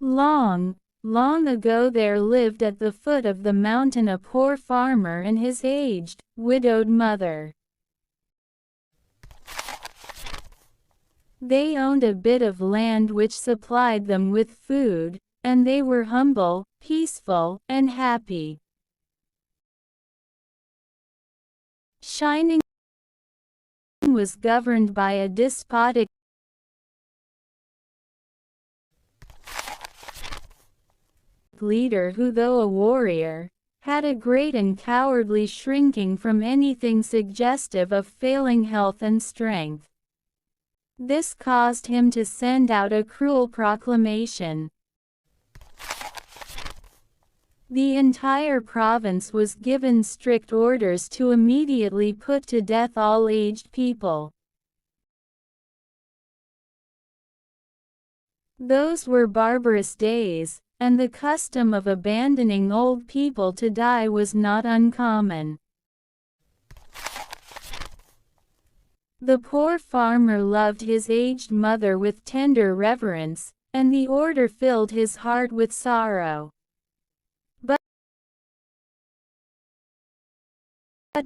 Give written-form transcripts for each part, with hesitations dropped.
Long, long ago there lived at the foot of the mountain a poor farmer and his aged, widowed mother. They owned a bit of land which supplied them with food, and they were humble, peaceful, and happy. Shining was governed by a despotic leader who, though a warrior, had a great and cowardly shrinking from anything suggestive of failing health and strength. This caused him to send out a cruel proclamation. The entire province was given strict orders to immediately put to death all aged people. Those were barbarous days, and the custom of abandoning old people to die was not uncommon. The poor farmer loved his aged mother with tender reverence, and the order filled his heart with sorrow. But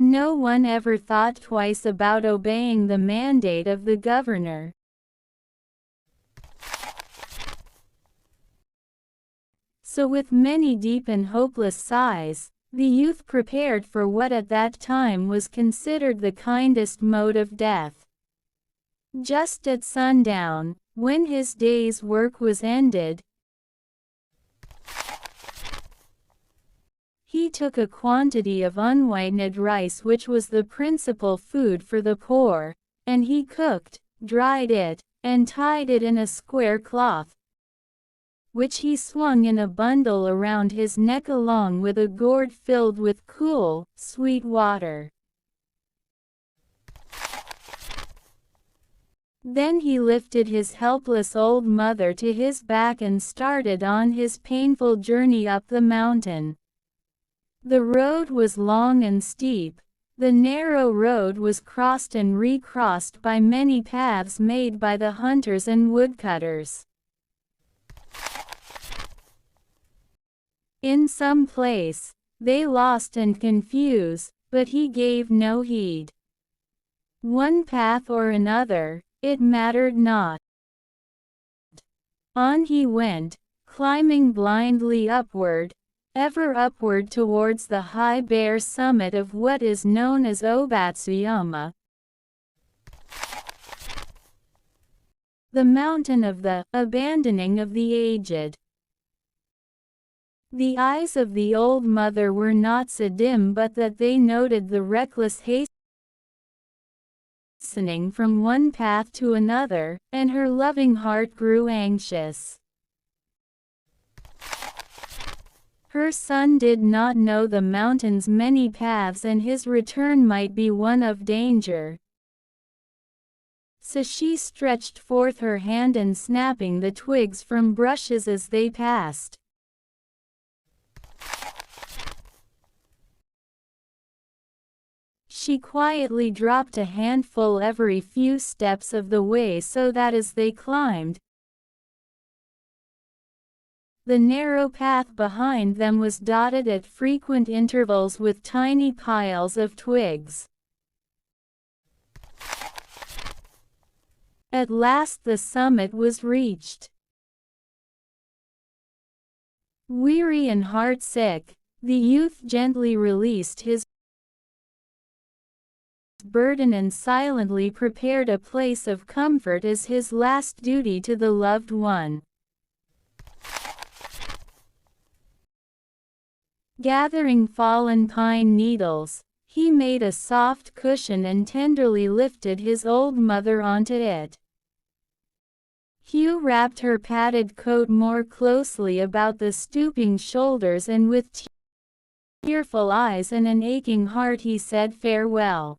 no one ever thought twice about obeying the mandate of the governor. So with many deep and hopeless sighs, the youth prepared for what at that time was considered the kindest mode of death. Just at sundown, when his day's work was ended, he took a quantity of unwhitened rice, which was the principal food for the poor, and he cooked, dried it, and tied it in a square cloth, which he swung in a bundle around his neck along with a gourd filled with cool, sweet water. Then he lifted his helpless old mother to his back and started on his painful journey up the mountain. The road was long and steep. The narrow road was crossed and recrossed by many paths made by the hunters and woodcutters. In some place, they lost and confused, but he gave no heed. One path or another, it mattered not. On he went, climbing blindly upward, ever upward towards the high bare summit of what is known as Obatsuyama, the mountain of the abandoning of the aged. The eyes of the old mother were not so dim but that they noted the reckless hastening from one path to another, and her loving heart grew anxious. Her son did not know the mountain's many paths, and his return might be one of danger. So she stretched forth her hand and snapping the twigs from bushes as they passed, she quietly dropped a handful every few steps of the way so that as they climbed, the narrow path behind them was dotted at frequent intervals with tiny piles of twigs. At last the summit was reached. Weary and heartsick, the youth gently released his burden and silently prepared a place of comfort as his last duty to the loved one. Gathering fallen pine needles, he made a soft cushion and tenderly lifted his old mother onto it. Hugh wrapped her padded coat more closely about the stooping shoulders, and with tearful eyes and an aching heart he said farewell.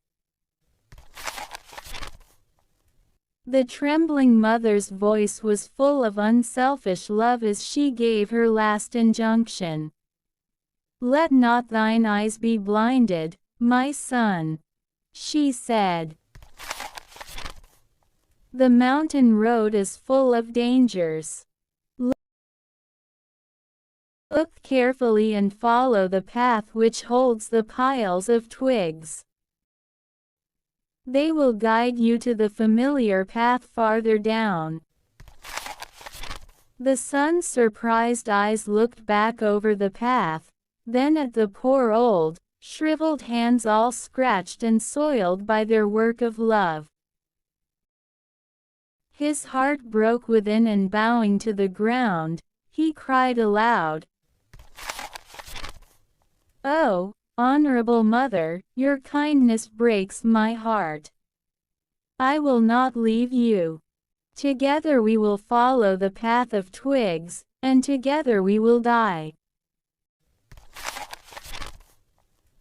The trembling mother's voice was full of unselfish love as she gave her last injunction. "Let not thine eyes be blinded, my son," she said. "The mountain road is full of dangers. Look carefully and follow the path which holds the piles of twigs. They will guide you to the familiar path farther down. The son's surprised eyes looked back over the path, then at the poor old, shriveled hands all scratched and soiled by their work of love. His heart broke within, and bowing to the ground, he cried aloud, "Oh, honorable mother, your kindness breaks my heart. I will not leave you. Together we will follow the path of twigs, and together we will die."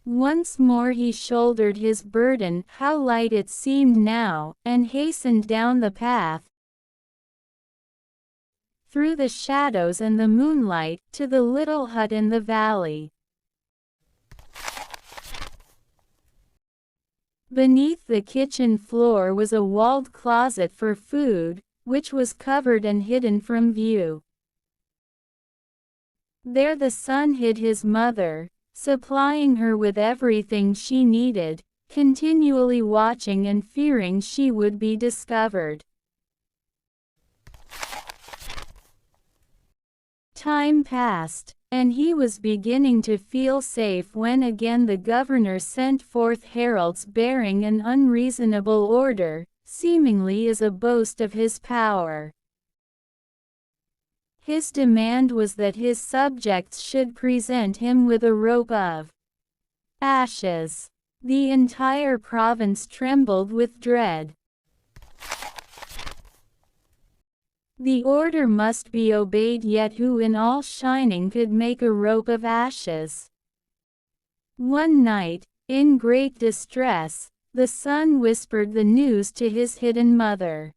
Once more he shouldered his burden, how light it seemed now, and hastened down the path, through the shadows and the moonlight, to the little hut in the valley. Beneath the kitchen floor was a walled closet for food, which was covered and hidden from view. There the son hid his mother, supplying her with everything she needed, continually watching and fearing she would be discovered. Time passed, and he was beginning to feel safe when again the governor sent forth heralds bearing an unreasonable order, seemingly as a boast of his power. His demand was that his subjects should present him with a rope of ashes. The entire province trembled with dread. The order must be obeyed, yet who in all shining could make a rope of ashes? One night, in great distress, the son whispered the news to his hidden mother.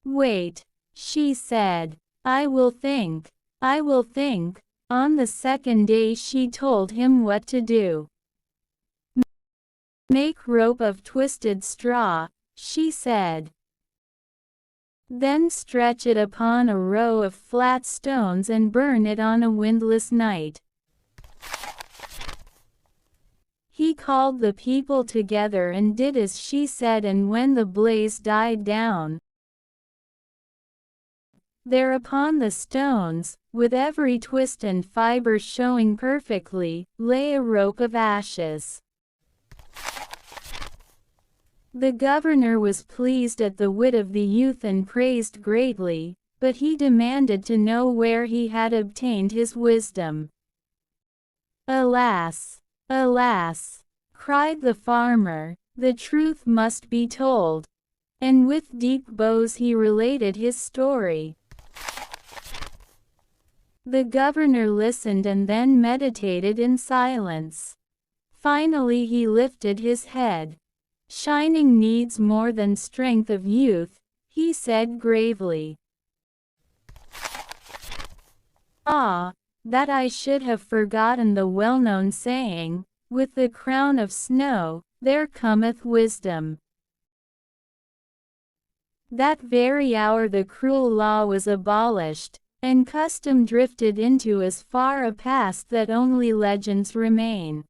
"Wait," she said. I will think. I will think." On the second day she told him what to do. "Make rope of twisted straw," she said. "Then stretch it upon a row of flat stones and burn it on a windless night." He called the people together and did as she said, and when the blaze died down, there upon the stones, with every twist and fiber showing perfectly, lay a rope of ashes. The governor was pleased at the wit of the youth and praised greatly, but he demanded to know where he had obtained his wisdom. "Alas! Alas!" cried the farmer, "the truth must be told." And with deep bows he related his story. The governor listened and then meditated in silence. Finally he lifted his head. "Shining needs more than strength of youth," he said gravely. "Ah, that I should have forgotten the well-known saying, 'With the crown of snow, there cometh wisdom.'" That very hour the cruel law was abolished, and custom drifted into as far a past that only legends remain.